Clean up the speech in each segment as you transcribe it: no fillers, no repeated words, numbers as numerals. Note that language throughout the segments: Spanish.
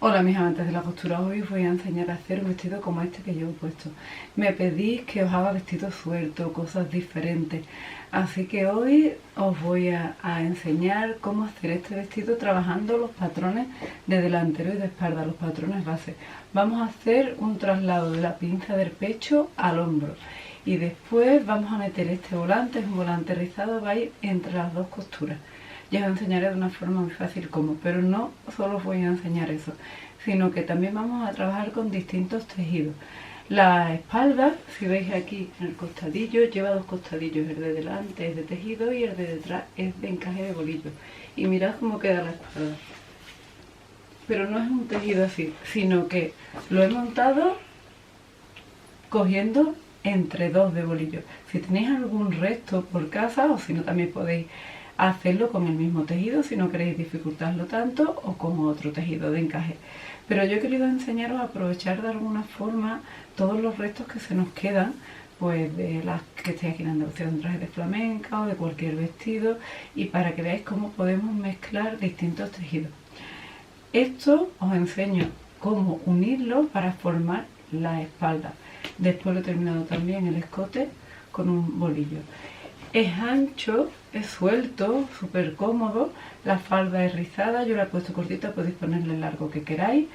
Hola mis amantes de la costura, hoy os voy a enseñar a hacer un vestido como este que yo he puesto. Me pedís que os haga vestidos sueltos, cosas diferentes, así que hoy os voy a enseñar cómo hacer este vestido trabajando los patrones de delantero y de espalda, los patrones base. Vamos a hacer un traslado de la pinza del pecho al hombro y después vamos a meter este volante, es un volante rizado, va a ir entre las dos costuras. Ya os enseñaré de una forma muy fácil cómo, pero no solo os voy a enseñar eso, sino que también vamos a trabajar con distintos tejidos. La espalda, si veis aquí en el costadillo, lleva dos costadillos, el de delante es de tejido y el de detrás es de encaje de bolillo. Y mirad cómo queda la espalda. Pero no es un tejido así, sino que lo he montado cogiendo entre dos de bolillo. Si tenéis algún resto por casa, o si no también podéis hacerlo con el mismo tejido si no queréis dificultarlo tanto, o con otro tejido de encaje. Pero yo he querido enseñaros a aprovechar de alguna forma todos los restos que se nos quedan, pues de las que estéis aquí en Andalucía, de un traje de flamenca o de cualquier vestido, y para que veáis cómo podemos mezclar distintos tejidos. Esto os enseño cómo unirlo para formar la espalda. Después lo he terminado también el escote con un bolillo. Es ancho, es suelto, súper cómodo, la falda es rizada, yo la he puesto cortita, podéis ponerle el largo que queráis.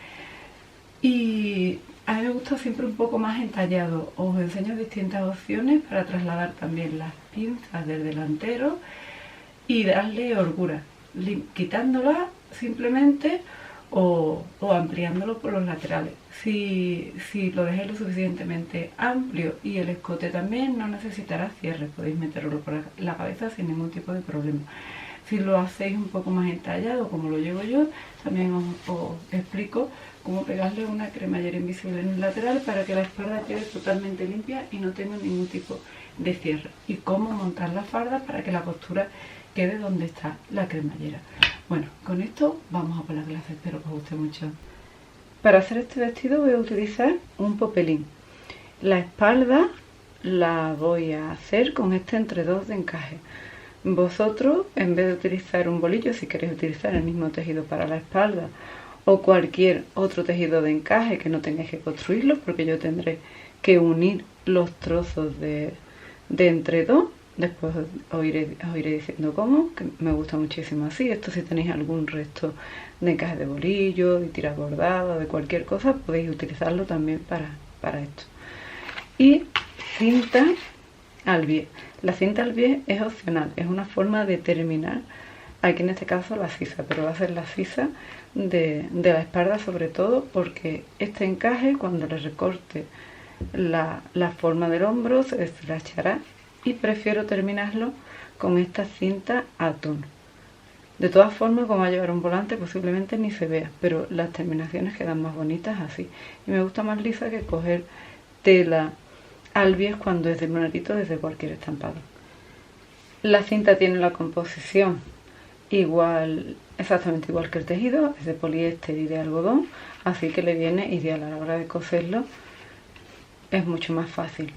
Y a mí me gusta siempre un poco más entallado. Os enseño distintas opciones para trasladar también las pinzas del delantero y darle holgura, quitándolas simplemente o ampliándolo por los laterales. Si lo dejéis lo suficientemente amplio y el escote también, no necesitará cierre, podéis meterlo por la cabeza sin ningún tipo de problema. Si lo hacéis un poco más entallado, como lo llevo yo, también os explico cómo pegarle una cremallera invisible en el lateral para que la espalda quede totalmente limpia y no tenga ningún tipo de cierre, y cómo montar la falda para que la costura quede donde está la cremallera. Bueno, con esto vamos a por la clase, espero que os guste mucho. Para hacer este vestido voy a utilizar un popelín. La espalda la voy a hacer con este entre dos de encaje. Vosotros, en vez de utilizar un bolillo, si queréis utilizar el mismo tejido para la espalda o cualquier otro tejido de encaje que no tengáis que construirlo, porque yo tendré que unir los trozos de entre dos. Después os iré diciendo cómo, que me gusta muchísimo así. Esto, si tenéis algún resto de encaje de bolillo, de tira bordada, de cualquier cosa, podéis utilizarlo también para esto. Y cinta al bies. La cinta al bies es opcional, es una forma de terminar, aquí en este caso la sisa, pero va a ser la sisa de la espalda sobre todo, porque este encaje, cuando le recorte la forma del hombro, se deslachará, y prefiero terminarlo con esta cinta atún. De todas formas, como va a llevar un volante, posiblemente ni se vea, pero las terminaciones quedan más bonitas así, y me gusta más lisa que coger tela al bies cuando es de lunarito desde cualquier estampado. La cinta tiene la composición exactamente igual que el tejido, es de poliéster y de algodón, así que le viene ideal a la hora de coserlo, es mucho más fácil.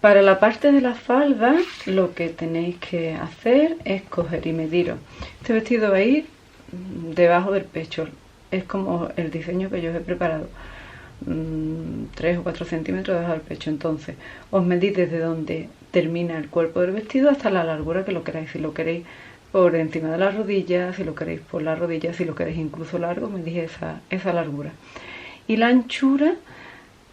Para la parte de la falda, lo que tenéis que hacer es coger y mediros. Este vestido va a ir debajo del pecho, es como el diseño que yo os he preparado, 3 o 4 centímetros debajo del pecho. Entonces os medís desde donde termina el cuerpo del vestido hasta la largura que lo queráis. Si lo queréis por encima de la rodilla, si lo queréis por la rodilla, si lo queréis incluso largo, medís esa largura. Y la anchura,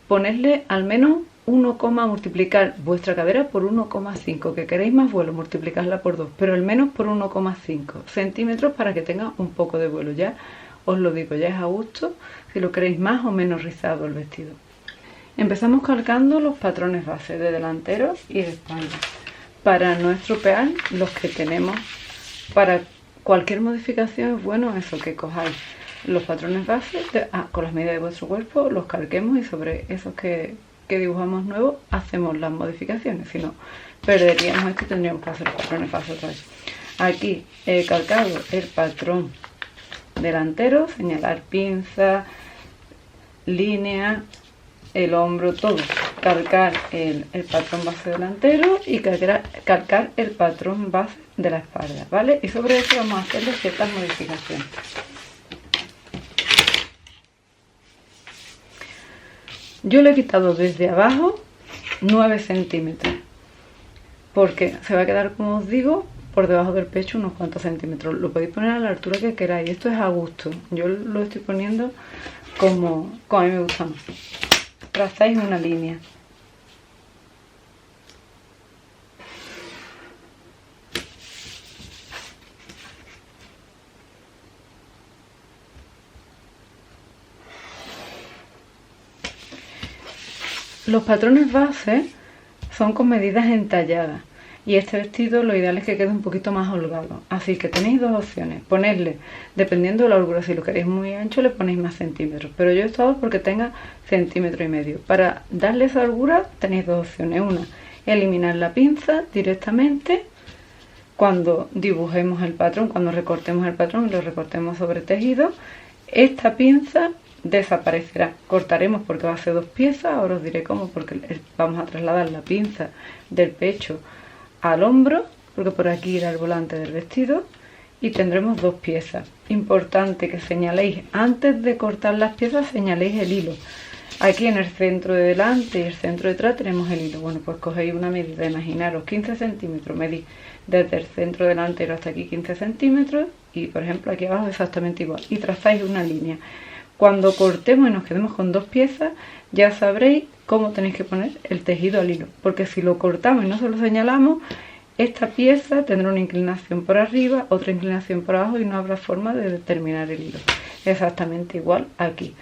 ponerle al menos multiplicar vuestra cadera por 1,5, que queréis más vuelo, multiplicarla por 2, pero al menos por 1,5 centímetros para que tenga un poco de vuelo. Ya os lo digo, ya es a gusto si lo queréis más o menos rizado el vestido. Empezamos calcando los patrones base de delantero y de espalda para no estropear los que tenemos. Para cualquier modificación es bueno eso, que cojáis los patrones base con las medidas de vuestro cuerpo, los calquemos y sobre esos que dibujamos nuevos hacemos las modificaciones, si no perderíamos esto y tendríamos que hacer los patrones base otra vez. Aquí he calcado el patrón delantero, señalar pinza, línea, el hombro, todo, calcar el patrón base delantero y calcar el patrón base de la espalda, ¿vale? Y sobre eso vamos a hacerle ciertas modificaciones. Yo le he quitado desde abajo 9 centímetros, porque se va a quedar, como os digo, por debajo del pecho unos cuantos centímetros. Lo podéis poner a la altura que queráis, esto es a gusto. Yo lo estoy poniendo como a mí me gusta más. Trazáis una línea. Los patrones base son con medidas entalladas y este vestido lo ideal es que quede un poquito más holgado. Así que tenéis dos opciones. Ponerle, dependiendo de la holgura, si lo queréis muy ancho le ponéis más centímetros. Pero yo he estado porque tenga 1,5 centímetros. Para darle esa holgura tenéis dos opciones. Una, eliminar la pinza directamente cuando dibujemos el patrón, cuando recortemos el patrón y lo recortemos sobre tejido. Esta pinza desaparecerá. Cortaremos porque va a ser 2 piezas, ahora os diré cómo, porque vamos a trasladar la pinza del pecho al hombro, porque por aquí irá el volante del vestido y tendremos 2 piezas. Importante que señaléis, antes de cortar las piezas, señaléis el hilo. Aquí en el centro de delante y el centro de atrás tenemos el hilo. Bueno, pues cogéis una medida, imaginaros 15 centímetros, medís desde el centro delantero hasta aquí 15 centímetros y por ejemplo aquí abajo exactamente igual y trazáis una línea. Cuando cortemos y nos quedemos con 2 piezas, ya sabréis cómo tenéis que poner el tejido al hilo. Porque si lo cortamos y no se lo señalamos, esta pieza tendrá una inclinación por arriba, otra inclinación por abajo y no habrá forma de determinar el hilo. Exactamente igual aquí.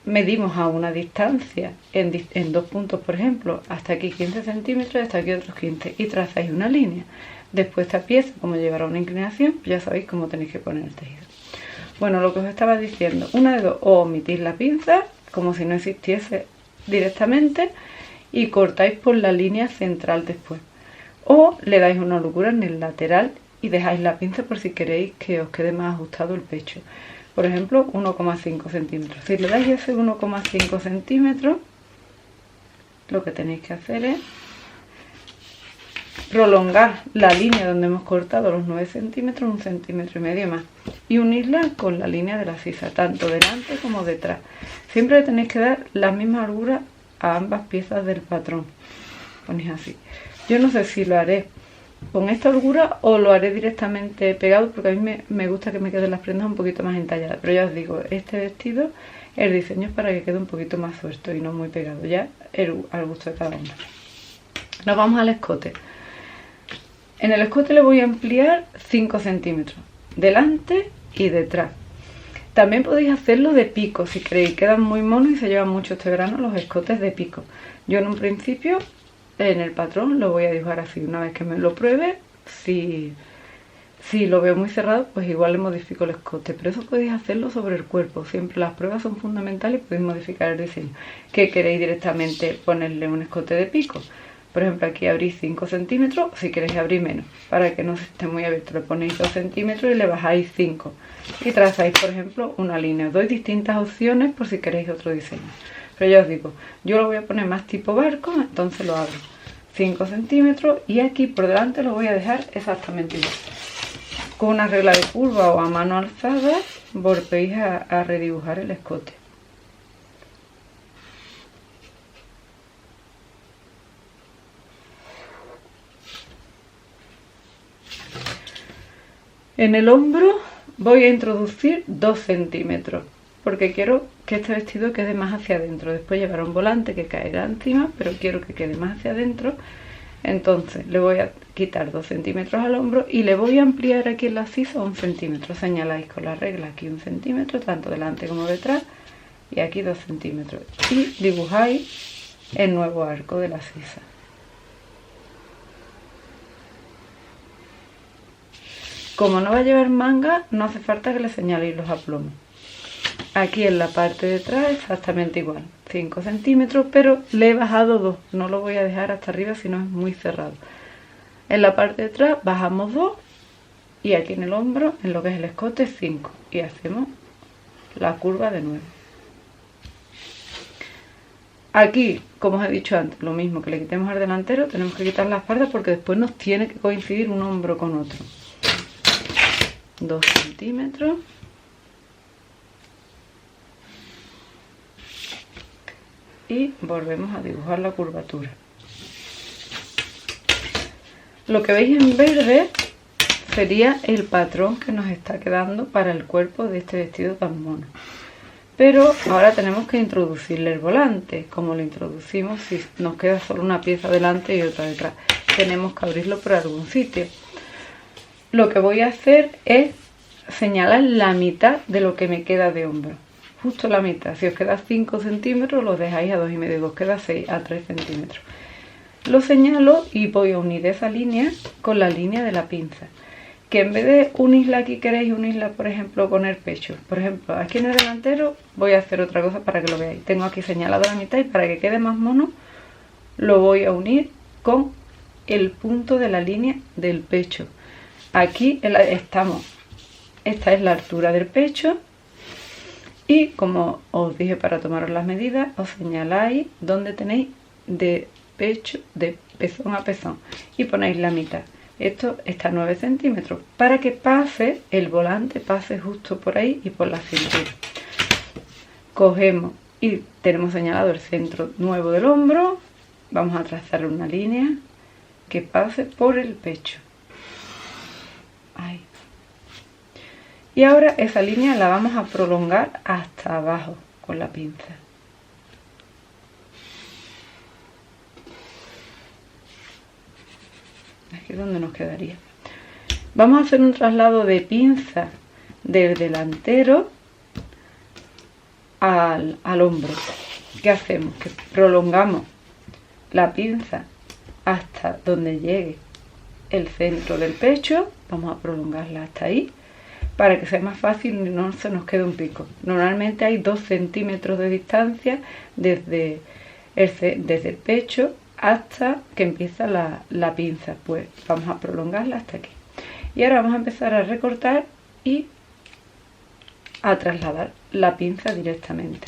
Medimos a una distancia en 2 puntos, por ejemplo, hasta aquí 15 centímetros y hasta aquí otros 15 y trazáis una línea. Después esta pieza, como llevará una inclinación, pues ya sabéis cómo tenéis que poner el tejido. Bueno, lo que os estaba diciendo, una de dos, o omitís la pinza, como si no existiese directamente, y cortáis por la línea central después. O le dais una holgura en el lateral y dejáis la pinza por si queréis que os quede más ajustado el pecho. Por ejemplo, 1,5 centímetros. Si le dais ese 1,5 centímetros, lo que tenéis que hacer es prolongar la línea donde hemos cortado los 9 centímetros, 1,5 centímetros más y unirla con la línea de la sisa, tanto delante como detrás. Siempre le tenéis que dar la misma holgura a ambas piezas del patrón. Ponéis así. Yo no sé si lo haré con esta holgura o lo haré directamente pegado, porque a mí me gusta que me queden las prendas un poquito más entalladas, pero ya os digo, este vestido, el diseño es para que quede un poquito más suelto y no muy pegado, ya al gusto de cada uno. Nos vamos al escote. En el escote le voy a ampliar 5 centímetros, delante y detrás. También podéis hacerlo de pico, si queréis, quedan muy monos y se llevan mucho este verano los escotes de pico. Yo en un principio, en el patrón, lo voy a dibujar así. Una vez que me lo pruebe, si lo veo muy cerrado, pues igual le modifico el escote. Pero eso podéis hacerlo sobre el cuerpo, siempre las pruebas son fundamentales y podéis modificar el diseño. ¿Qué queréis directamente ponerle un escote de pico? Por ejemplo, aquí abrís 5 centímetros, si queréis abrir menos, para que no esté muy abierto. Le ponéis 2 centímetros y le bajáis 5. Y trazáis, por ejemplo, una línea. Os doy distintas opciones por si queréis otro diseño. Pero ya os digo, yo lo voy a poner más tipo barco, entonces lo abro 5 centímetros y aquí por delante lo voy a dejar exactamente igual. Con una regla de curva o a mano alzada, volvéis a redibujar el escote. En el hombro voy a introducir 2 centímetros, porque quiero que este vestido quede más hacia adentro. Después llevará un volante que caerá encima, pero quiero que quede más hacia adentro. Entonces le voy a quitar 2 centímetros al hombro y le voy a ampliar aquí en la sisa 1 centímetro. Señaláis con la regla aquí 1 centímetro, tanto delante como detrás, y aquí 2 centímetros. Y dibujáis el nuevo arco de la sisa. Como no va a llevar manga, no hace falta que le señaléis los aplomos. Aquí en la parte de atrás exactamente igual, 5 centímetros, pero le he bajado 2, no lo voy a dejar hasta arriba si no es muy cerrado. En la parte de atrás bajamos 2 y aquí en el hombro, en lo que es el escote, 5 y hacemos la curva de nuevo. Aquí, como os he dicho antes, lo mismo que le quitemos al delantero, tenemos que quitar la espalda porque después nos tiene que coincidir un hombro con otro. 2 centímetros. y volvemos a dibujar la curvatura. Lo que veis en verde sería el patrón que nos está quedando para el cuerpo de este vestido tan mono. Pero ahora tenemos que introducirle el volante. Como lo introducimos, si nos queda solo una pieza delante y otra detrás, tenemos que abrirlo por algún sitio. Lo que voy a hacer es señalar la mitad de lo que me queda de hombro. Justo la mitad. Si os queda 5 centímetros, lo dejáis a 2,5. Si os queda 6, a 3 centímetros. Lo señalo y voy a unir esa línea con la línea de la pinza. Que en vez de unirla aquí, queréis unirla, por ejemplo, con el pecho. Por ejemplo, aquí en el delantero voy a hacer otra cosa para que lo veáis. Tengo aquí señalado la mitad y para que quede más mono, lo voy a unir con el punto de la línea del pecho. Aquí estamos. Esta es la altura del pecho. Y como os dije para tomaros las medidas, os señaláis donde tenéis de pecho, de pezón a pezón. Y ponéis la mitad. Esto está a 9 centímetros para que pase, el volante pase justo por ahí y por la cintura. Cogemos y tenemos señalado el centro nuevo del hombro. Vamos a trazar una línea que pase por el pecho. Ahí. Y ahora esa línea la vamos a prolongar hasta abajo con la pinza. Aquí es donde nos quedaría. Vamos a hacer un traslado de pinza del delantero al hombro. ¿Qué hacemos? Que prolongamos la pinza hasta donde llegue el centro del pecho. Vamos a prolongarla hasta ahí para que sea más fácil y no se nos quede un pico. Normalmente hay 2 centímetros de distancia desde el pecho hasta que empieza la pinza. Pues vamos a prolongarla hasta aquí. Y ahora vamos a empezar a recortar y a trasladar la pinza directamente.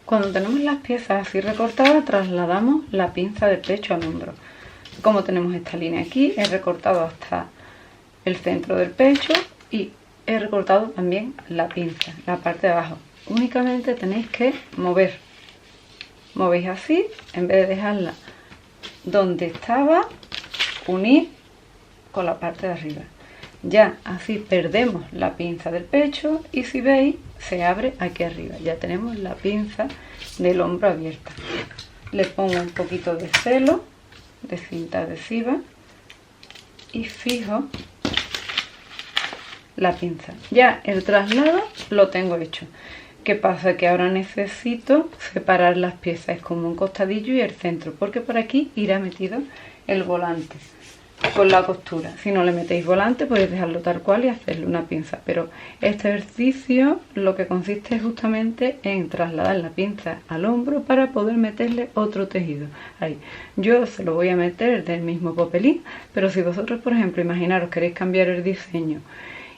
Cuando tenemos las piezas así recortadas, trasladamos la pinza del pecho al hombro. Como tenemos esta línea aquí, he recortado hasta el centro del pecho y he recortado también la pinza, la parte de abajo. Únicamente tenéis que mover. Movéis así, en vez de dejarla donde estaba, unir con la parte de arriba. Ya así perdemos la pinza del pecho y si veis se abre aquí arriba. Ya tenemos la pinza del hombro abierta. Le pongo un poquito de celo, de cinta adhesiva y fijo la pinza. Ya el traslado lo tengo hecho. ¿Qué pasa? Que ahora necesito separar las piezas, es como un costadillo y el centro, porque por aquí irá metido el volante con la costura. Si no le metéis volante podéis dejarlo tal cual y hacerle una pinza, pero este ejercicio lo que consiste es justamente en trasladar la pinza al hombro para poder meterle otro tejido. Ahí, yo se lo voy a meter del mismo popelín, pero si vosotros, por ejemplo, imaginaros queréis cambiar el diseño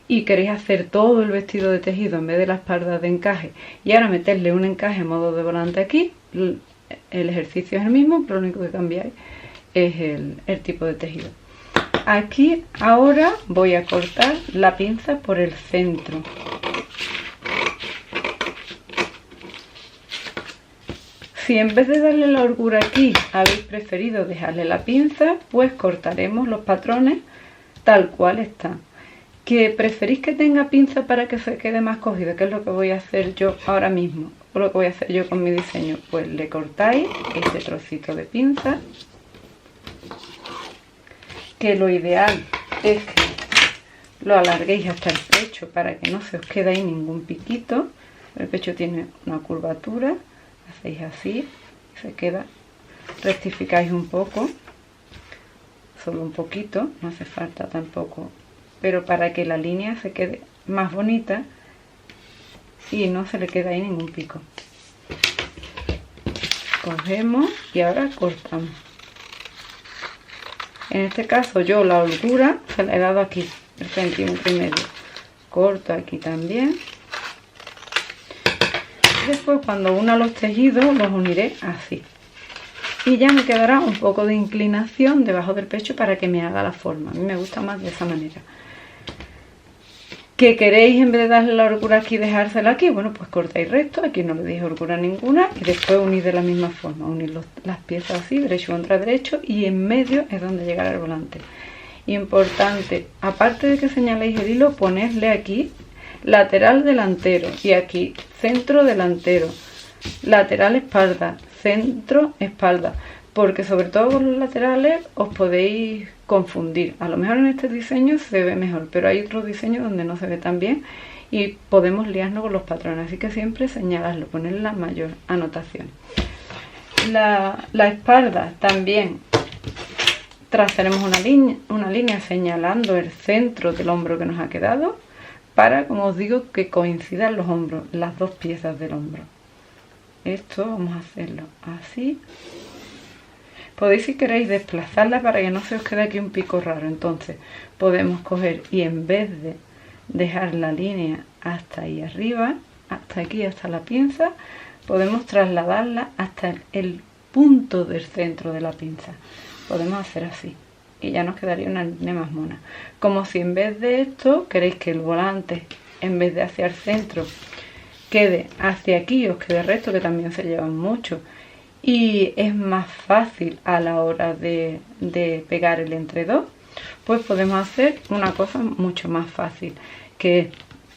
y queréis hacer todo el vestido de tejido en vez de la espalda de encaje y ahora meterle un encaje en modo de volante aquí, el ejercicio es el mismo, pero lo único que cambiáis es el tipo de tejido. Aquí ahora voy a cortar la pinza por el centro. Si en vez de darle la holgura aquí habéis preferido dejarle la pinza, pues cortaremos los patrones tal cual están. ¿Que preferís que tenga pinza para que se quede más cogido? Que es lo que voy a hacer yo ahora mismo, o lo que voy a hacer yo con mi diseño. Pues le cortáis este trocito de pinza, que lo ideal es que lo alarguéis hasta el pecho para que no se os quede ahí ningún piquito. El pecho tiene una curvatura, hacéis así, se queda, rectificáis un poco, solo un poquito, no hace falta tampoco, pero para que la línea se quede más bonita y no se le quede ahí ningún pico. Cogemos y ahora cortamos. En este caso yo la holgura se la he dado aquí, el centímetro y medio. Corto aquí también. Después cuando una los tejidos los uniré así. Y ya me quedará un poco de inclinación debajo del pecho para que me haga la forma. A mí me gusta más de esa manera. ¿Que queréis en vez de darle la holgura aquí dejársela aquí? Bueno, pues cortáis recto, aquí no le deis holgura ninguna y después unís de la misma forma, unir las piezas así, derecho contra derecho, y en medio es donde llegará el volante. Importante, aparte de que señaléis el hilo, ponedle aquí lateral delantero y aquí centro delantero, lateral espalda, centro espalda, porque sobre todo con los laterales os podéis confundir. A lo mejor en este diseño se ve mejor, pero hay otros diseños donde no se ve tan bien y podemos liarnos con los patrones, así que siempre señalarlo, poner la mayor anotación. La espalda también trazaremos una línea señalando el centro del hombro que nos ha quedado para, como os digo, que coincidan los hombros, las dos piezas del hombro. Esto vamos a hacerlo así. Podéis, si queréis, desplazarla para que no se os quede aquí un pico raro. Entonces podemos coger y en vez de dejar la línea hasta ahí arriba, hasta aquí, hasta la pinza, podemos trasladarla hasta el punto del centro de la pinza. Podemos hacer así y ya nos quedaría una línea más mona. Como si en vez de esto queréis que el volante, en vez de hacia el centro, quede hacia aquí, os quede recto, que también se llevan mucho. Y es más fácil a la hora de pegar el entre-dos, pues podemos hacer una cosa mucho más fácil, que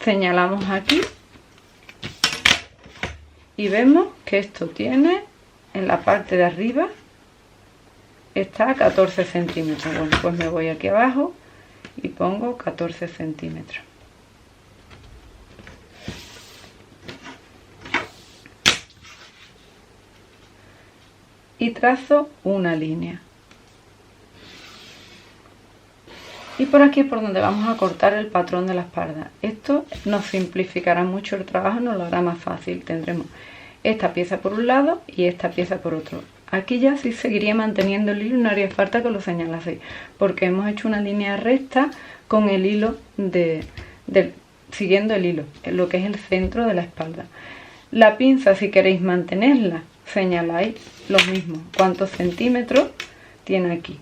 señalamos aquí y vemos que esto tiene en la parte de arriba, está a 14 centímetros. Bueno, pues me voy aquí abajo y pongo 14 centímetros. Y trazo una línea. Y por aquí es por donde vamos a cortar el patrón de la espalda. Esto nos simplificará mucho el trabajo, nos lo hará más fácil. Tendremos esta pieza por un lado y esta pieza por otro. Aquí ya sí seguiría manteniendo el hilo y no haría falta que lo señalase, porque hemos hecho una línea recta con el hilo siguiendo el hilo, lo que es el centro de la espalda. La pinza, si queréis mantenerla, señaláis lo mismo, cuántos centímetros tiene aquí.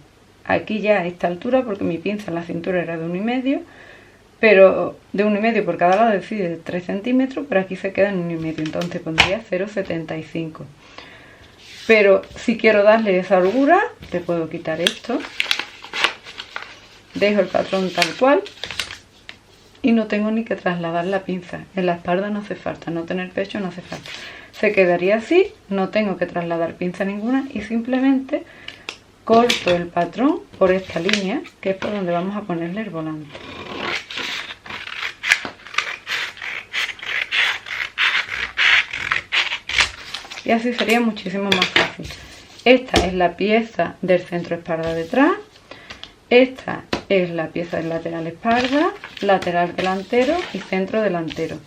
Aquí ya a esta altura, porque mi pinza en la cintura era de 1,5, pero de 1,5 por cada lado, es decir, de 3 centímetros, pero aquí se queda en 1,5, entonces pondría 0,75. Pero si quiero darle esa holgura, le puedo quitar esto, dejo el patrón tal cual y no tengo ni que trasladar la pinza. En la espalda no hace falta, no tener pecho no hace falta. Se quedaría así, no tengo que trasladar pinza ninguna y simplemente corto el patrón por esta línea, que es por donde vamos a ponerle el volante. y así sería muchísimo más fácil. Esta es la pieza del centro espalda detrás, esta es la pieza del lateral espalda, lateral delantero y centro delantero.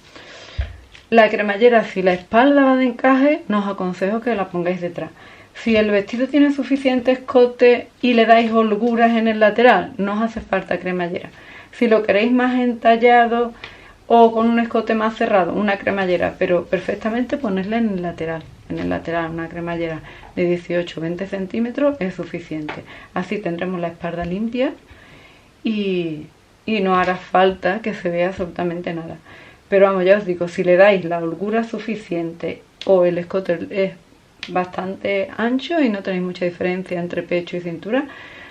La cremallera, si la espalda va de encaje, no os aconsejo que la pongáis detrás. Si el vestido tiene suficiente escote y le dais holguras en el lateral, no os hace falta cremallera. Si lo queréis más entallado o con un escote más cerrado, una cremallera, pero perfectamente ponerla en el lateral. En el lateral una cremallera de 18 o 20 centímetros es suficiente. Así tendremos la espalda limpia y no hará falta que se vea absolutamente nada. Pero vamos, ya os digo, si le dais la holgura suficiente o el escote es bastante ancho y no tenéis mucha diferencia entre pecho y cintura,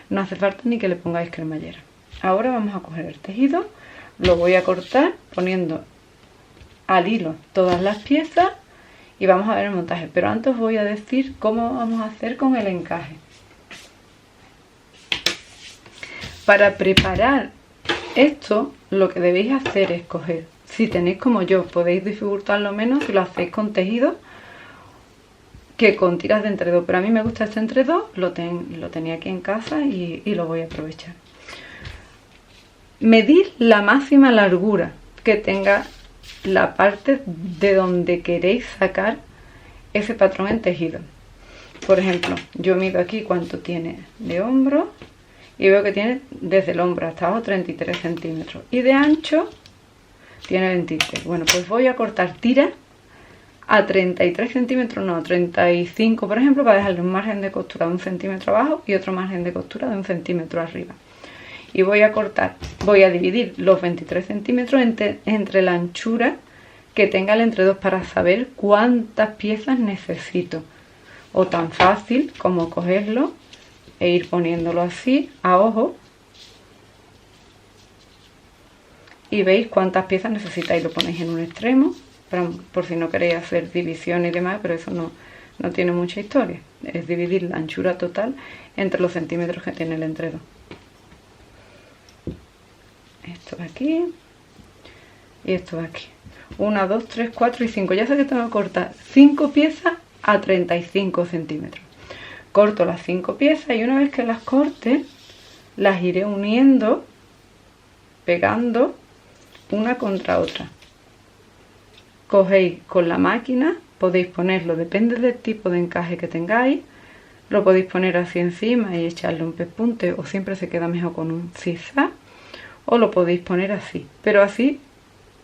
no hace falta ni que le pongáis cremallera. Ahora vamos a coger el tejido, lo voy a cortar poniendo al hilo todas las piezas y vamos a ver el montaje. Pero antes os voy a decir cómo vamos a hacer con el encaje. Para preparar esto, lo que debéis hacer es coger, si tenéis como yo, podéis dificultarlo menos si lo hacéis con tejido que con tiras de enredo, pero a mí me gusta este enredo, lo tenía aquí en casa y lo voy a aprovechar. Medid la máxima largura que tenga la parte de donde queréis sacar ese patrón en tejido. Por ejemplo, yo mido aquí cuánto tiene de hombro y veo que tiene desde el hombro hasta abajo 33 centímetros y de ancho tiene 23. Bueno, pues voy a cortar tiras a 33 centímetros, no, 35 por ejemplo, para dejarle un margen de costura de 1 centímetro abajo y otro margen de costura de 1 centímetro arriba. Y voy a cortar, voy a dividir los 23 centímetros entre la anchura que tenga el entredos para saber cuántas piezas necesito. O tan fácil como cogerlo e ir poniéndolo así a ojo y veis cuántas piezas necesitáis. Lo ponéis en un extremo, por si no queréis hacer división y demás, pero eso no tiene mucha historia. Es dividir la anchura total entre los centímetros que tiene el entredo. Esto de aquí y esto de aquí. 1, 2, 3, 4 y 5. Ya sé que tengo que cortar 5 piezas a 35 centímetros. Corto las 5 piezas y una vez que las corte, las iré uniendo, pegando una contra otra. Cogéis con la máquina, podéis ponerlo, depende del tipo de encaje que tengáis, lo podéis poner así encima y echarle un pespunte, o siempre se queda mejor con un zigzag, o lo podéis poner así, pero así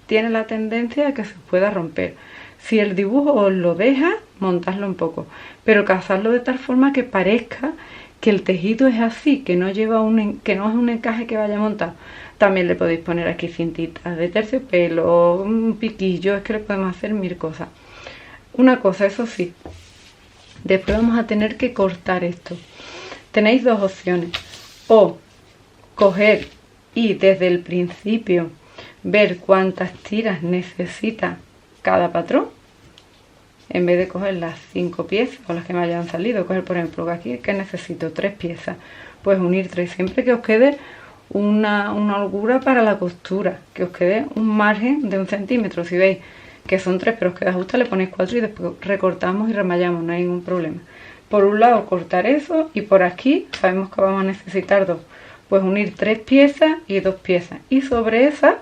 tiene la tendencia a que se pueda romper. Si el dibujo os lo deja, montadlo un poco, pero cazadlo de tal forma que parezca que el tejido es así, que no lleva que no es un encaje que vaya a montar. También le podéis poner aquí cintitas de terciopelo, un piquillo, es que le podemos hacer 1000 cosas. Una cosa, eso sí, después vamos a tener que cortar esto. Tenéis dos opciones, o coger y desde el principio ver cuántas tiras necesita cada patrón, en vez de coger las 5 piezas o las que me hayan salido. Coger, por ejemplo, aquí que necesito 3 piezas, pues unir 3, siempre que os quede una holgura para la costura, que os quede un margen de 1 centímetro. Si veis que son 3 pero os queda justa, le ponéis 4 y después recortamos y remallamos, no hay ningún problema. Por un lado cortar eso y por aquí sabemos que vamos a necesitar 2, pues unir 3 piezas y 2 piezas, y sobre esas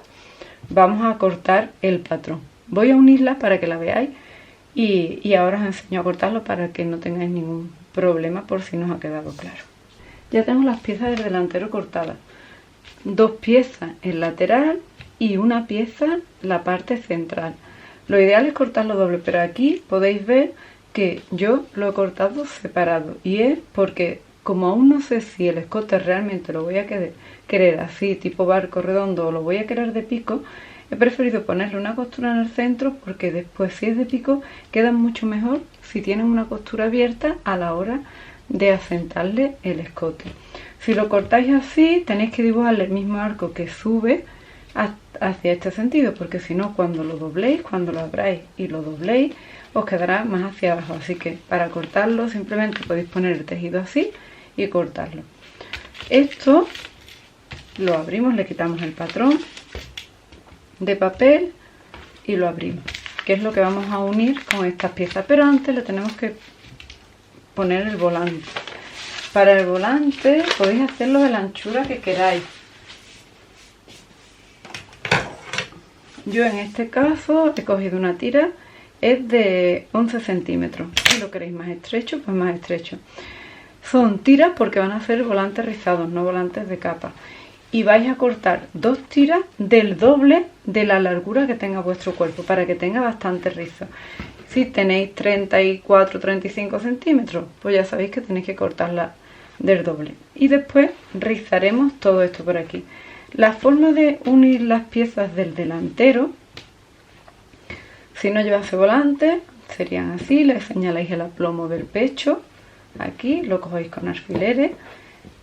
vamos a cortar el patrón. Voy a unirlas para que la veáis y ahora os enseño a cortarlo para que no tengáis ningún problema, por si no os ha quedado claro. Ya tengo las piezas del delantero cortadas, 2 piezas el lateral y una pieza la parte central. Lo ideal es cortarlo doble, pero aquí podéis ver que yo lo he cortado separado, y es porque como aún no sé si el escote realmente lo voy a querer así tipo barco redondo o lo voy a querer de pico, he preferido ponerle una costura en el centro, porque después, si es de pico, queda mucho mejor si tienen una costura abierta a la hora de asentarle el escote. Si lo cortáis así, tenéis que dibujarle el mismo arco que sube hacia este sentido, porque si no, cuando lo dobléis, cuando lo abráis y lo dobléis, os quedará más hacia abajo. Así que para cortarlo simplemente podéis poner el tejido así y cortarlo. Esto lo abrimos, le quitamos el patrón de papel y lo abrimos. que es lo que vamos a unir con estas piezas, pero antes le tenemos que poner el volante. Para el volante podéis hacerlo de la anchura que queráis. Yo en este caso he cogido una tira, es de 11 centímetros. Si lo queréis más estrecho, pues más estrecho. Son tiras porque van a ser volantes rizados, no volantes de capa. Y vais a cortar 2 tiras del doble de la largura que tenga vuestro cuerpo, para que tenga bastante rizo. Si tenéis 34-35 centímetros, pues ya sabéis que tenéis que cortarla del doble. Y después rizaremos todo esto por aquí. La forma de unir las piezas del delantero, si no llevase volante, serían así. Le señaláis el aplomo del pecho, aquí, lo cogéis con alfileres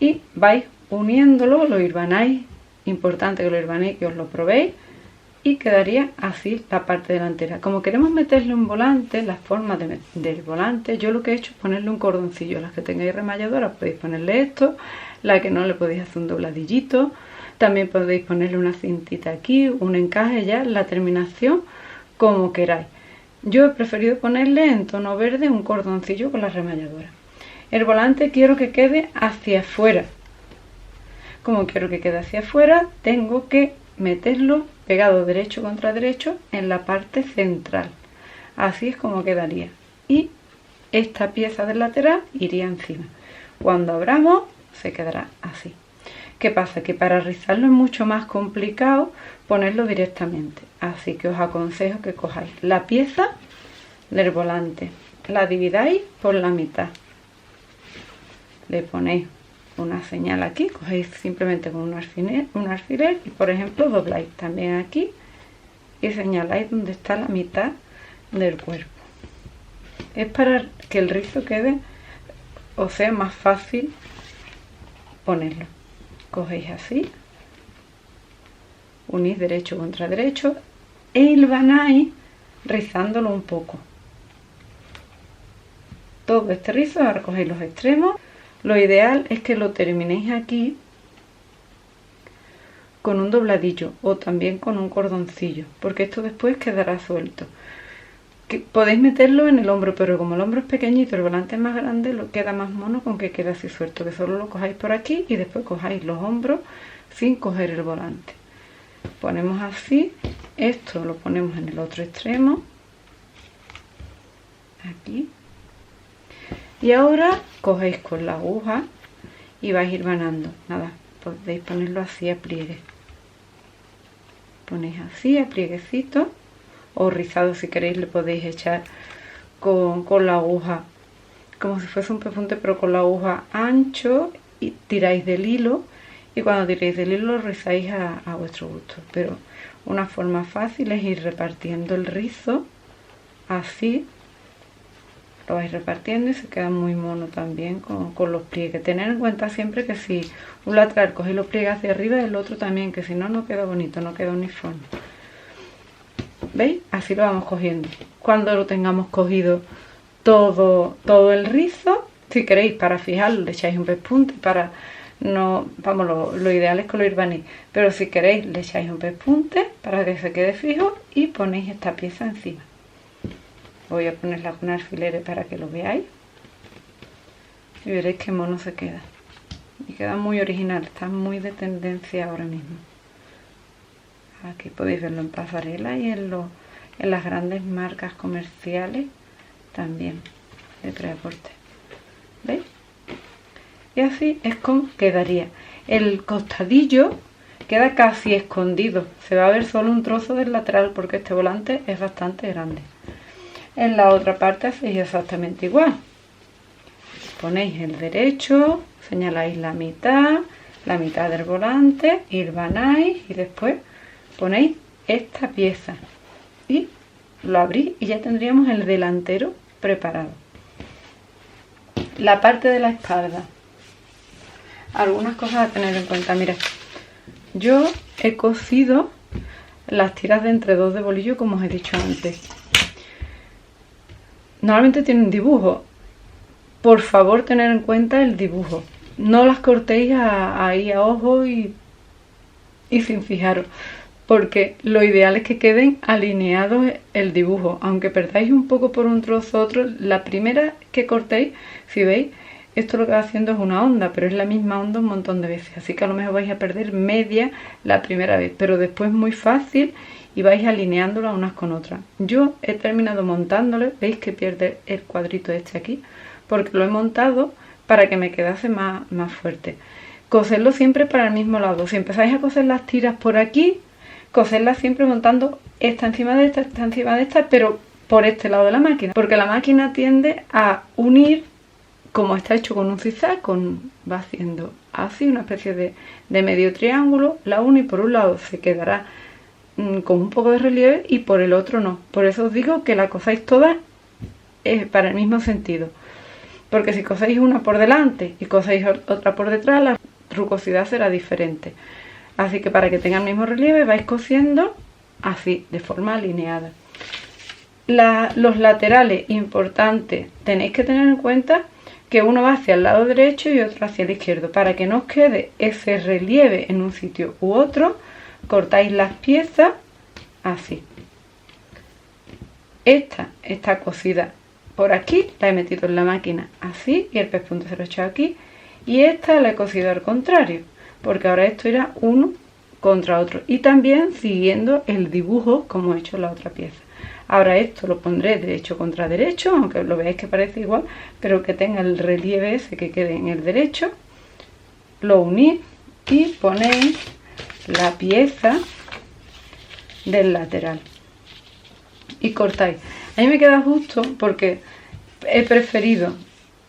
y vais uniéndolo, lo hilvanáis, importante que lo hilvanéis, que os lo probéis, y quedaría así la parte delantera. Como queremos meterle un volante, la forma del volante, yo lo que he hecho es ponerle un cordoncillo. Las que tengáis remalladoras podéis ponerle esto, la que no le podéis hacer un dobladillito, también podéis ponerle una cintita aquí, un encaje ya, la terminación como queráis. Yo he preferido ponerle en tono verde un cordoncillo con la remalladora. El volante quiero que quede hacia afuera. Como quiero que quede hacia afuera, tengo que meterlo pegado derecho contra derecho en la parte central. Así es como quedaría. Y esta pieza del lateral iría encima. Cuando abramos, se quedará así. ¿Qué pasa? Que para rizarlo es mucho más complicado ponerlo directamente. Así que os aconsejo que cojáis la pieza del volante, la dividáis por la mitad. Le ponéis una señal aquí, cogéis simplemente con un alfiler y por ejemplo dobláis también aquí y señaláis donde está la mitad del cuerpo. Es para que el rizo quede, o sea, más fácil ponerlo. Cogéis así, unís derecho contra derecho e hilvanáis rizándolo un poco. Todo este rizo, ahora cogéis los extremos. Lo ideal es que lo terminéis aquí con un dobladillo o también con un cordoncillo, porque esto después quedará suelto. Podéis meterlo en el hombro, pero como el hombro es pequeñito y el volante es más grande, lo queda más mono con que quede así suelto, que solo lo cojáis por aquí y después cojáis los hombros sin coger el volante. Ponemos así, esto lo ponemos en el otro extremo, aquí. Y ahora cogéis con la aguja y vais hilvanando. Nada, podéis ponerlo así a pliegue. Ponéis así a plieguecito, o rizado si queréis le podéis echar con la aguja, como si fuese un pespunte, pero con la aguja ancho, y tiráis del hilo, y cuando tiréis del hilo lo rizáis a vuestro gusto. Pero una forma fácil es ir repartiendo el rizo así. Lo vais repartiendo y se queda muy mono también con los pliegues. Tener en cuenta siempre que si un lateral cogéis los pliegues hacia arriba, el otro también, que si no, no queda bonito, no queda uniforme. ¿Veis? Así lo vamos cogiendo. Cuando lo tengamos cogido todo el rizo, si queréis para fijarlo le echáis un pespunte, para no, vamos, lo ideal es que lo hilvanéis, pero si queréis le echáis un pespunte para que se quede fijo y ponéis esta pieza encima. Voy a ponerla con alfileres para que lo veáis y veréis qué mono se queda. Y queda muy original, está muy de tendencia ahora mismo. Aquí podéis verlo en pasarela y en las grandes marcas comerciales también de prêt-à-porter. ¿Veis? Y así es como quedaría. El costadillo queda casi escondido, se va a ver solo un trozo del lateral porque este volante es bastante grande. En la otra parte hacéis exactamente igual. Ponéis el derecho, señaláis la mitad del volante, hilvanáis y después ponéis esta pieza y lo abrís y ya tendríamos el delantero preparado. La parte de la espalda. Algunas cosas a tener en cuenta. Mira, yo he cosido las tiras de entre dos de bolillo como os he dicho antes. Normalmente tiene un dibujo. Por favor, tener en cuenta el dibujo. No las cortéis ahí a ojo y sin fijaros. porque lo ideal es que queden alineados el dibujo, aunque perdáis un poco por un trozo u otro. La primera que cortéis, si veis, esto lo que va haciendo es una onda, pero es la misma onda un montón de veces, así que a lo mejor vais a perder media la primera vez, pero después es muy fácil y vais alineándolas unas con otras. Yo he terminado montándole, veis que pierde el cuadrito este aquí, porque lo he montado para que me quedase más fuerte. Coserlo siempre para el mismo lado. Si empezáis a coser las tiras por aquí, coserlas siempre montando esta encima de esta encima de esta, pero por este lado de la máquina, porque la máquina tiende a unir, como está hecho con un zigzag, va haciendo así una especie de medio triángulo, la une y por un lado se quedará con un poco de relieve y por el otro no. Por eso os digo que la cosáis todas para el mismo sentido, porque si cosáis una por delante y cosáis otra por detrás, la rugosidad será diferente. Así que para que tenga el mismo relieve vais cosiendo así, de forma alineada. Los laterales, importante, tenéis que tener en cuenta que uno va hacia el lado derecho y otro hacia el izquierdo. Para que no os quede ese relieve en un sitio u otro, cortáis las piezas así. Esta está cosida por aquí, la he metido en la máquina así y el pespunte se lo he echado aquí. Y esta la he cosido al contrario, porque ahora esto irá uno contra otro y también siguiendo el dibujo como he hecho la otra pieza. Ahora esto lo pondré derecho contra derecho, aunque lo veáis que parece igual, pero que tenga el relieve ese que quede en el derecho. Lo unís y ponéis la pieza del lateral y cortáis. A mí me queda justo porque he preferido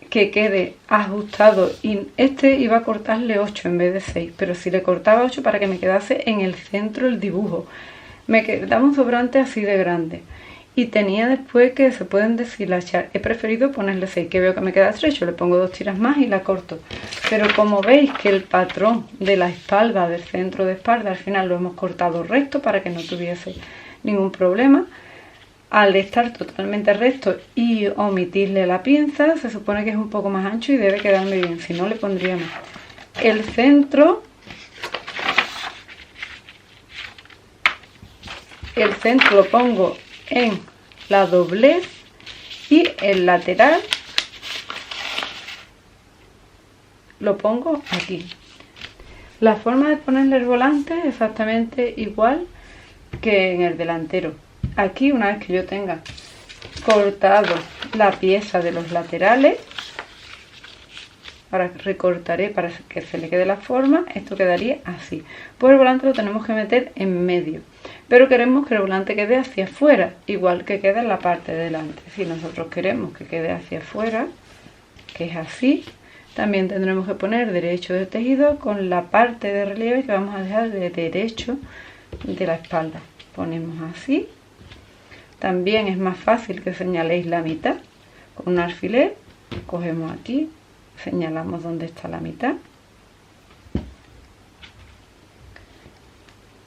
que quede ajustado y este iba a cortarle 8 en vez de 6, pero si le cortaba 8 para que me quedase en el centro el dibujo, me quedaba un sobrante así de grande y tenía después que se pueden deshilachar. He preferido ponerle 6, que veo que me queda estrecho, le pongo 2 tiras más y la corto. Pero como veis que el patrón de la espalda, del centro de espalda, al final lo hemos cortado recto para que no tuviese ningún problema. Al estar totalmente recto y omitirle la pinza, se supone que es un poco más ancho y debe quedarme bien, si no le pondría más. El centro lo pongo en la doblez y el lateral lo pongo aquí. La forma de ponerle el volante es exactamente igual que en el delantero. Aquí, una vez que yo tenga cortado la pieza de los laterales, ahora recortaré para que se le quede la forma, esto quedaría así. Pues el volante lo tenemos que meter en medio, pero queremos que el volante quede hacia afuera, igual que queda en la parte de delante. Si nosotros queremos que quede hacia afuera, que es así, también tendremos que poner derecho del tejido con la parte de relieve que vamos a dejar de derecho de la espalda. Ponemos así. También es más fácil que señaléis la mitad con un alfiler. Cogemos aquí, señalamos dónde está la mitad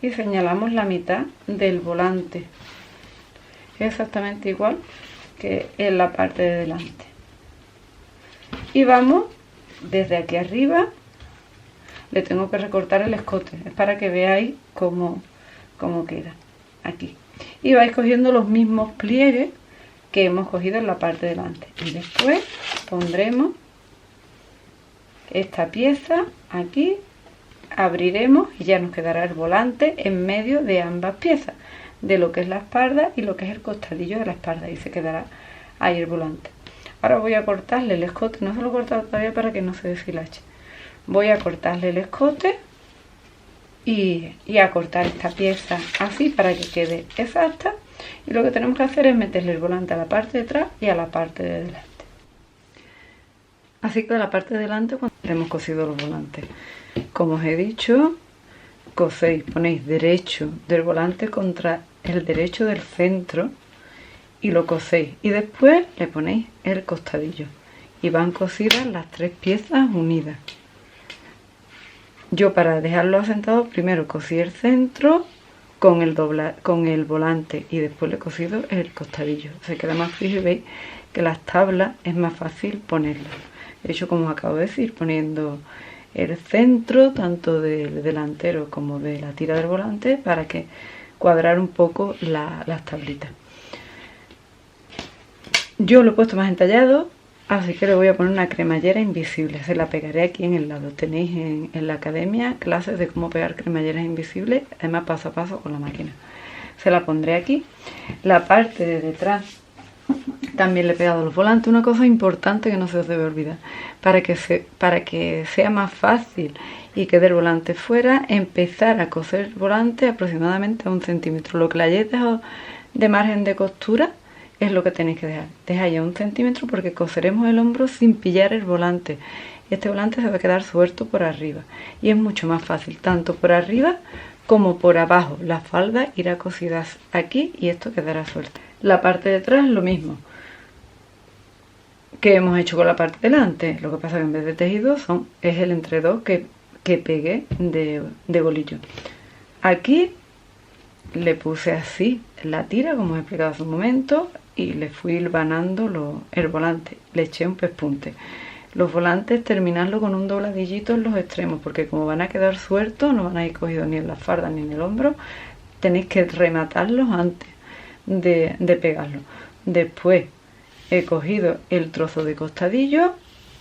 y señalamos la mitad del volante. Es exactamente igual que en la parte de delante. Y vamos desde aquí arriba. Le tengo que recortar el escote, es para que veáis cómo queda aquí. Y vais cogiendo los mismos pliegues que hemos cogido en la parte de delante. Y después pondremos esta pieza aquí, abriremos y ya nos quedará el volante en medio de ambas piezas, de lo que es la espalda y lo que es el costadillo de la espalda, y se quedará ahí el volante. Ahora voy a cortarle el escote, no se lo he cortado todavía para que no se deshilache. Voy a cortarle el escote y a cortar esta pieza así para que quede exacta, y lo que tenemos que hacer es meterle el volante a la parte de atrás y a la parte de delante. Así que a la parte de delante cuando hemos cosido los volantes, como os he dicho, coséis, ponéis derecho del volante contra el derecho del centro y lo coséis, y después le ponéis el costadillo y van cosidas las 3 piezas unidas. Yo, para dejarlo asentado, primero cosí el centro con el volante y después le he cosido el costadillo. Se queda más fijo y veis que las tablas es más fácil ponerlas. De hecho, como os acabo de decir, poniendo el centro tanto del delantero como de la tira del volante para que cuadrar un poco las tablitas. Yo lo he puesto más entallado, así que le voy a poner una cremallera invisible. Se la pegaré aquí en el lado. Tenéis en la academia clases de cómo pegar cremalleras invisibles, además paso a paso con la máquina. Se la pondré aquí. La parte de detrás también le he pegado los volantes. Una cosa importante que no se os debe olvidar, para que sea más fácil y quede el volante fuera, empezar a coser el volante aproximadamente a 1 centímetro. Lo que le hayáis dejado de margen de costura es lo que tenéis que dejar. Dejáis a 1 centímetro porque coseremos el hombro sin pillar el volante. Este volante se va a quedar suelto por arriba y es mucho más fácil, tanto por arriba como por abajo. La falda irá cosida aquí y esto quedará suelto. La parte de atrás lo mismo que hemos hecho con la parte delante. Lo que pasa que en vez de tejido es el entredos que pegué de bolillo. Aquí le puse así la tira, como he explicado hace un momento, y le fui hilvanando el volante. Le eché un pespunte. Los volantes terminarlo con un dobladillito en los extremos, porque como van a quedar sueltos, no van a ir cogidos ni en la farda ni en el hombro, tenéis que rematarlos antes de pegarlo. Después he cogido el trozo de costadillo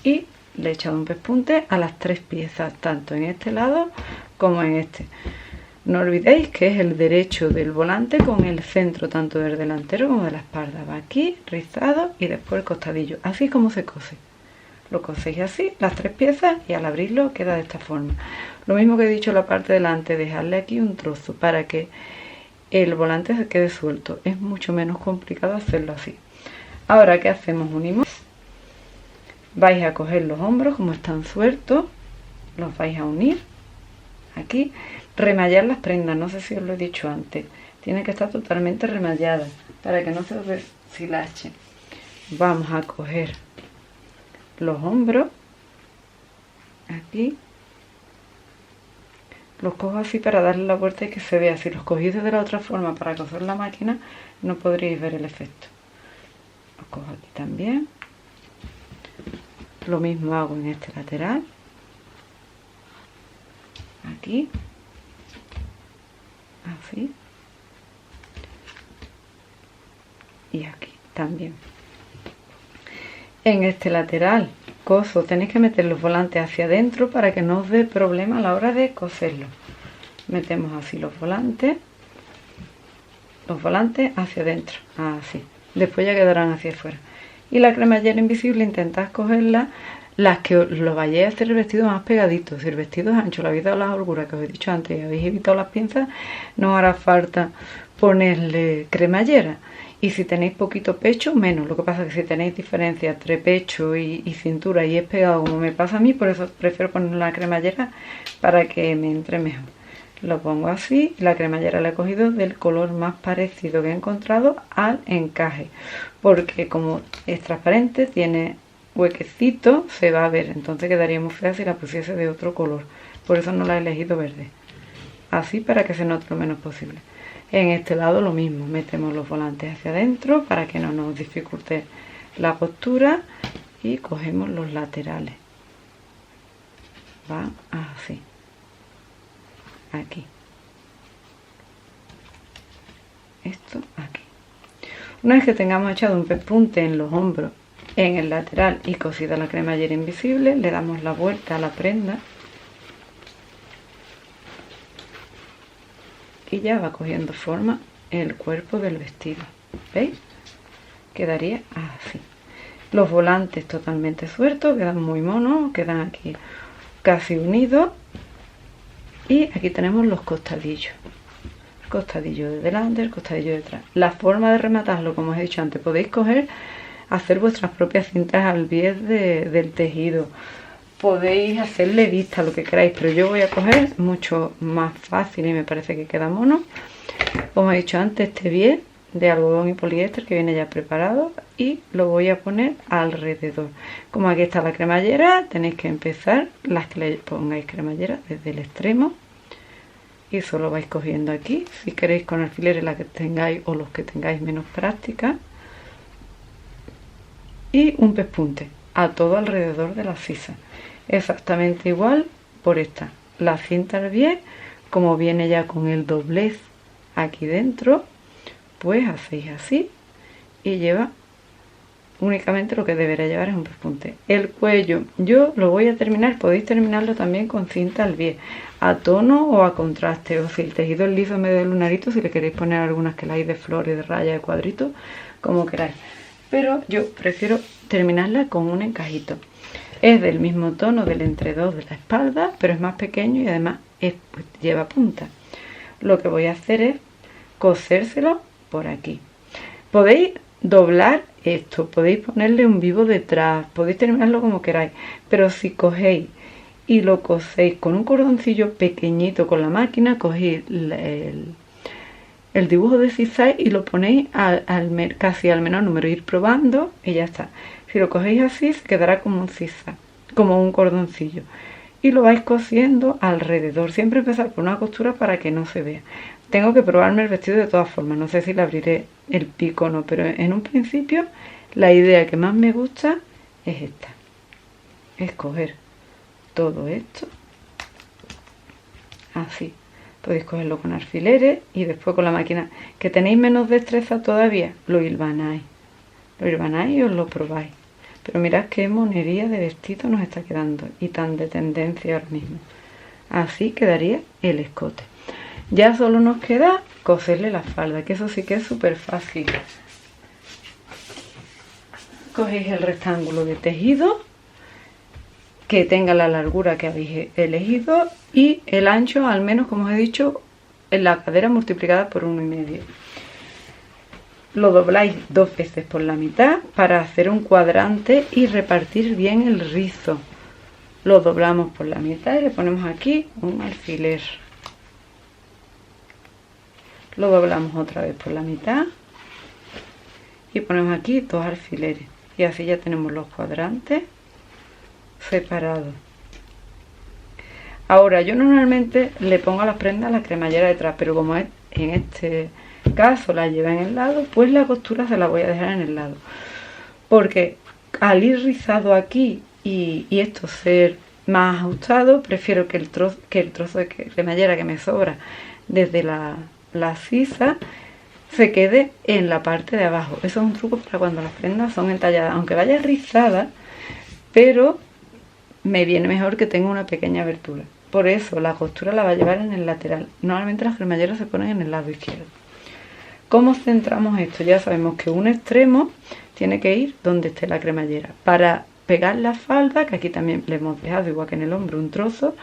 y le he echado un pespunte a las 3 piezas, tanto en este lado como en este. No olvidéis que es el derecho del volante con el centro tanto del delantero como de la espalda. Va aquí, rizado, y después el costadillo. Así como se cose. Lo coséis así, las 3 piezas, y al abrirlo queda de esta forma. Lo mismo que he dicho en la parte delante, dejarle aquí un trozo para que el volante se quede suelto. Es mucho menos complicado hacerlo así. Ahora, ¿qué hacemos? Unimos. Vais a coger los hombros como están sueltos, los vais a unir aquí. Remallar las prendas, no sé si os lo he dicho antes, tiene que estar totalmente remallada para que no se os deshilache. Vamos a coger los hombros aquí, los cojo así para darle la vuelta y que se vea. Si los cogéis de la otra forma para coser la máquina no podréis ver el efecto. Los cojo aquí también, lo mismo hago en este lateral, aquí, así, y aquí también. En este lateral coso, tenéis que meter los volantes hacia adentro para que no os dé problema a la hora de coserlo. Metemos así los volantes hacia adentro, así. Después ya quedarán hacia afuera. Y la cremallera invisible intentad cogerla las que lo vayáis a hacer el vestido más pegadito. Si el vestido es ancho, le habéis dado las holguras que os he dicho antes y habéis evitado las pinzas, no os hará falta ponerle cremallera. Y si tenéis poquito pecho, menos. Lo que pasa es que si tenéis diferencia entre pecho y cintura y es pegado como me pasa a mí, por eso prefiero poner la cremallera para que me entre mejor. Lo pongo así, la cremallera la he cogido del color más parecido que he encontrado al encaje, porque como es transparente, tiene huequecito, se va a ver, entonces quedaría muy fea si la pusiese de otro color, por eso no la he elegido verde, así para que se note lo menos posible. En este lado lo mismo, metemos los volantes hacia adentro para que no nos dificulte la costura y cogemos los laterales, va así, aquí, esto aquí. Una vez que tengamos echado un pespunte en los hombros, en el lateral y cosida la cremallera invisible, le damos la vuelta a la prenda y ya va cogiendo forma el cuerpo del vestido. ¿Veis? Quedaría así. Los volantes totalmente sueltos, quedan muy monos, quedan aquí casi unidos. Y aquí tenemos los costadillos. El costadillo de delante, el costadillo de detrás. La forma de rematarlo, como os he dicho antes, podéis coger, hacer vuestras propias cintas al bies del tejido. Podéis hacerle vista, lo que queráis, pero yo voy a coger mucho más fácil y me parece que queda mono. Como he dicho antes, este bies de algodón y poliéster que viene ya preparado y lo voy a poner alrededor. Como aquí está la cremallera, tenéis que empezar, las que le pongáis cremallera, desde el extremo y solo vais cogiendo aquí. Si queréis con alfileres las que tengáis o los que tengáis menos práctica, y un pespunte a todo alrededor de la sisa. exactamente igual por esta. La cinta al bies, como viene ya con el doblez aquí dentro, pues hacéis así y lleva únicamente lo que deberá llevar es un pespunte. El cuello yo lo voy a terminar, podéis terminarlo también con cinta al bies, a tono o a contraste, o si el tejido es liso en medio del lunarito, si le queréis poner algunas que la hay de flores, de rayas, de cuadritos, como queráis, pero yo prefiero terminarla con un encajito. Es del mismo tono del entre-dos de la espalda, pero es más pequeño y además pues, lleva punta. Lo que voy a hacer es cosérselo por aquí. Podéis doblar esto, podéis ponerle un vivo detrás, podéis terminarlo como queráis, pero si cogéis y lo coséis con un cordoncillo pequeñito con la máquina, cogéis el dibujo de zigzag y lo ponéis casi al menor número, ir probando y ya está. Si lo cogéis así se quedará como un zigzag, como un cordoncillo, y lo vais cosiendo alrededor. Siempre empezar por una costura para que no se vea. Tengo que probarme el vestido de todas formas, no sé si le abriré el pico o no, pero en un principio la idea que más me gusta es esta, es coger todo esto así. Podéis cogerlo con alfileres y después con la máquina. Que tenéis menos destreza todavía, lo hilvanáis y os lo probáis. Pero mirad qué monería de vestido nos está quedando y tan de tendencia ahora mismo. Así quedaría el escote. Ya solo nos queda coserle la falda, que eso sí que es súper fácil. Cogéis el rectángulo de tejido que tenga la largura que habéis elegido y el ancho, al menos como os he dicho, en la cadera multiplicada por 1,5. Lo dobláis 2 veces por la mitad para hacer un cuadrante y repartir bien el rizo. Lo doblamos por la mitad y le ponemos aquí un alfiler. Lo doblamos otra vez por la mitad y ponemos aquí 2 alfileres. Y así ya tenemos los cuadrantes separados. Ahora yo normalmente le pongo a las prendas la cremallera detrás, pero como en este caso la lleva en el lado, pues la costura se la voy a dejar en el lado, porque al ir rizado aquí y esto ser más ajustado, prefiero que el trozo de cremallera que me sobra desde la sisa se quede en la parte de abajo. Eso es un truco para cuando las prendas son entalladas, aunque vaya rizada, pero me viene mejor que tenga una pequeña abertura. Por eso la costura la va a llevar en el lateral. Normalmente las cremalleras se ponen en el lado izquierdo. ¿Cómo centramos esto? Ya sabemos que un extremo tiene que ir donde esté la cremallera. Para pegar la falda, que aquí también le hemos dejado, igual que en el hombro, un trozo,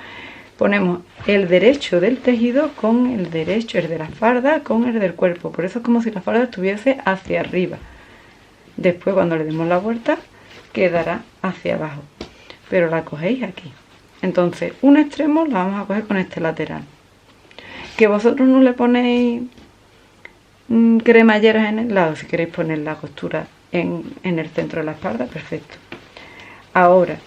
ponemos el derecho del tejido con el derecho, el de la falda con el del cuerpo. Por eso es como si la falda estuviese hacia arriba. Después, cuando le demos la vuelta, quedará hacia abajo. Pero la cogéis aquí. Entonces, un extremo la vamos a coger con este lateral. Que vosotros no le ponéis cremalleras en el lado, si queréis poner la costura en el centro de la espalda, perfecto. Ahora,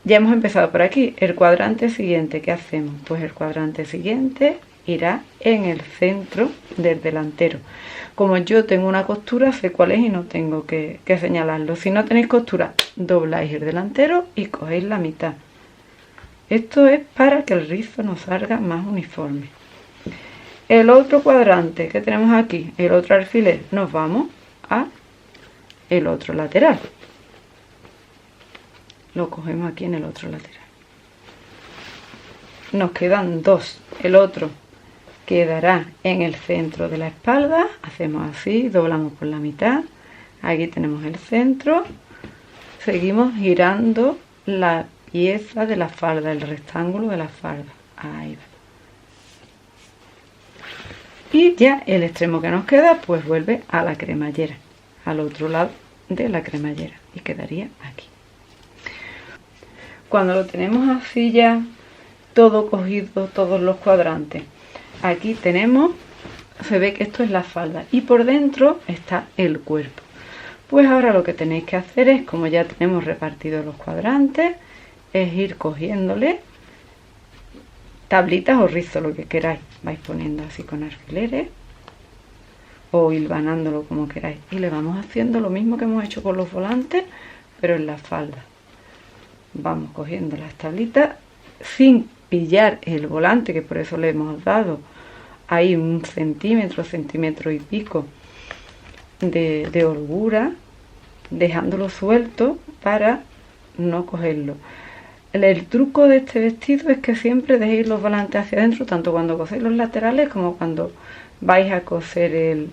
ya hemos empezado por aquí. El cuadrante siguiente, ¿qué hacemos? Pues el cuadrante siguiente irá en el centro del delantero. Como yo tengo una costura, sé cuál es y no tengo que señalarlo. Si no tenéis costura, dobláis el delantero y cogéis la mitad. Esto es para que el rizo nos salga más uniforme. El otro cuadrante que tenemos aquí, el otro alfiler, nos vamos a el otro lateral. Lo cogemos aquí en el otro lateral. Nos quedan 2. El otro quedará en el centro de la espalda. Hacemos así, doblamos por la mitad. Aquí tenemos el centro. Seguimos girando la pieza de la falda, el rectángulo de la falda. Ahí va. Y ya el extremo que nos queda, pues vuelve a la cremallera, al otro lado de la cremallera. Y quedaría aquí. Cuando lo tenemos así ya todo cogido, todos los cuadrantes, aquí tenemos, se ve que esto es la falda y por dentro está el cuerpo. Pues ahora lo que tenéis que hacer es, como ya tenemos repartidos los cuadrantes, es ir cogiéndole tablitas o rizos, lo que queráis. Vais poniendo así con alfileres o hilvanándolo como queráis. Y le vamos haciendo lo mismo que hemos hecho con los volantes, pero en la falda. vamos cogiendo las tablitas sin pillar el volante, que por eso le hemos dado ahí 1 centímetro, centímetro y pico de holgura, dejándolo suelto para no cogerlo. El truco de este vestido es que siempre dejéis los volantes hacia adentro, tanto cuando coséis los laterales como cuando vais a coser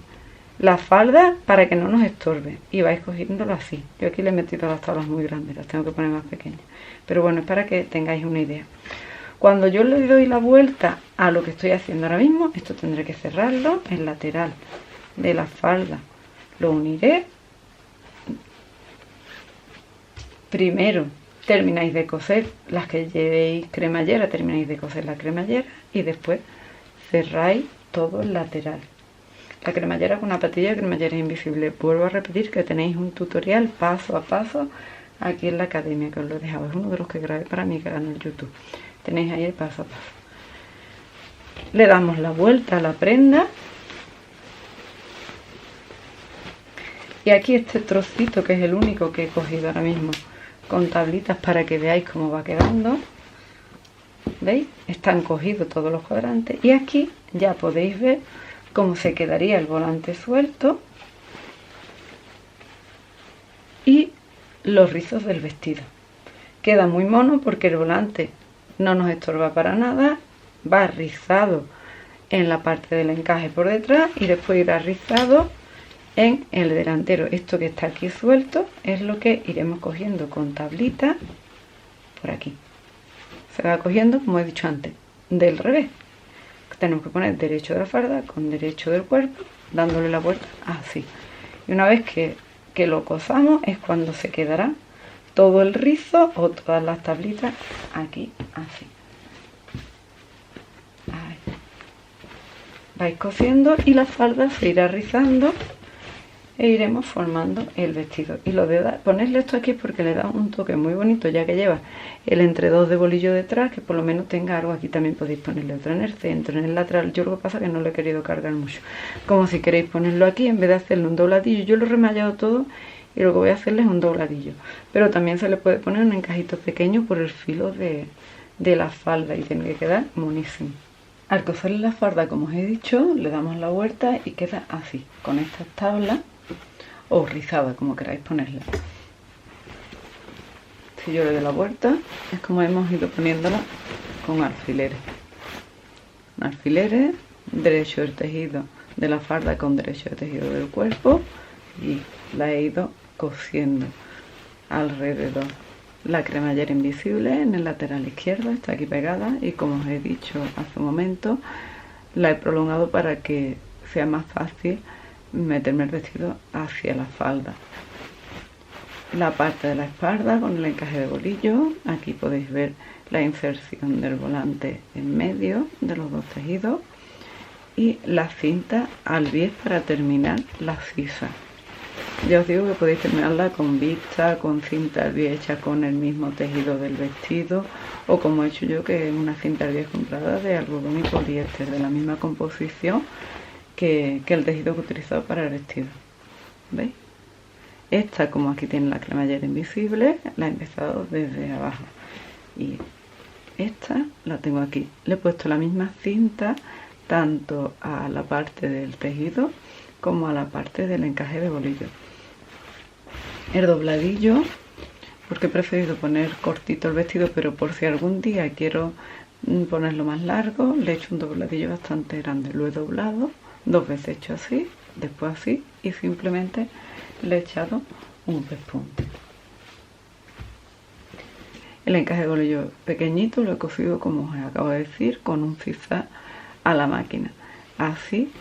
la falda, para que no nos estorbe, y vais cogiéndolo así. Yo aquí le he metido las tablas muy grandes, las tengo que poner más pequeñas, pero bueno, es para que tengáis una idea. Cuando yo le doy la vuelta a lo que estoy haciendo ahora mismo, esto tendré que cerrarlo, el lateral de la falda lo uniré. Primero termináis de coser las que llevéis cremallera, termináis de coser la cremallera y después cerráis todo el lateral. La cremallera con una patilla de cremallera invisible. Vuelvo a repetir que tenéis un tutorial paso a paso aquí en la academia, que os lo he dejado. Es uno de los que grabé para mi canal en YouTube. Tenéis ahí el paso a paso. Le damos la vuelta a la prenda. Y aquí este trocito, que es el único que he cogido ahora mismo con tablitas para que veáis cómo va quedando. ¿Veis? Están cogidos todos los cuadrantes. Y aquí ya podéis ver cómo se quedaría el volante suelto y los rizos del vestido. Queda muy mono porque el volante no nos estorba para nada, va rizado en la parte del encaje por detrás y después irá rizado en el delantero. Esto que está aquí suelto es lo que iremos cogiendo con tablita por aquí. Se va cogiendo, como he dicho antes, del revés. Tenemos que poner derecho de la farda con derecho del cuerpo, dándole la vuelta así. Y una vez que lo cosamos es cuando se quedará todo el rizo o todas las tablitas aquí así. Ahí. Vais cosiendo y la falda se irá rizando e iremos formando el vestido. Y lo de ponerle esto aquí porque le da un toque muy bonito, ya que lleva el entre-dos de bolillo detrás, que por lo menos tenga algo. Aquí también podéis ponerle otro en el centro, en el lateral. Yo lo que pasa es que no lo he querido cargar mucho, como si queréis ponerlo aquí en vez de hacerle un dobladillo. Yo lo he remallado todo y lo que voy a hacerle es un dobladillo, pero también se le puede poner un encajito pequeño por el filo de la falda y tiene que quedar monísimo. Al coserle la falda, como os he dicho, le damos la vuelta y queda así, con estas tablas o rizada, como queráis ponerla. Si yo le doy la vuelta, es como hemos ido poniéndola con alfileres. Alfileres, derecho del tejido de la falda con derecho del tejido del cuerpo, y la he ido cosiendo alrededor. La cremallera invisible en el lateral izquierdo está aquí pegada y, como os he dicho hace un momento, la he prolongado para que sea más fácil meterme el vestido hacia la falda. La parte de la espalda con el encaje de bolillo. Aquí podéis ver la inserción del volante en medio de los dos tejidos y la cinta al bies para terminar la sisa. Ya os digo que podéis terminarla con vista, con cinta al bies hecha con el mismo tejido del vestido, o como he hecho yo, que es una cinta al bies comprada de algodón y poliéster de la misma composición que el tejido que he utilizado para el vestido. ¿Veis? Esta, como aquí tiene la cremallera invisible, la he empezado desde abajo, y esta la tengo aquí. Le he puesto la misma cinta tanto a la parte del tejido como a la parte del encaje de bolillo. El dobladillo, porque he preferido poner cortito el vestido, pero por si algún día quiero ponerlo más largo, le he hecho un dobladillo bastante grande. Lo he doblado 2 veces, hecho así, después así, y simplemente le he echado un pespunte. El encaje de bolillo pequeñito lo he cosido, como os acabo de decir, con un zigzag a la máquina. Así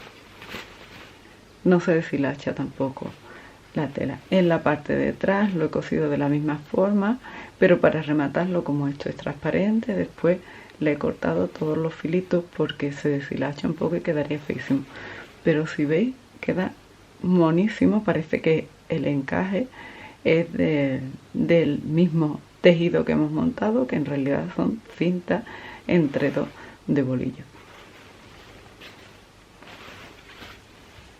no se deshilacha tampoco la tela. En la parte de atrás lo he cosido de la misma forma, pero para rematarlo, como esto es transparente, después le he cortado todos los filitos porque se deshilacha un poco y quedaría feísimo. Pero si veis, queda monísimo. Parece que el encaje es del mismo tejido que hemos montado, que en realidad son cintas entre dos de bolillo.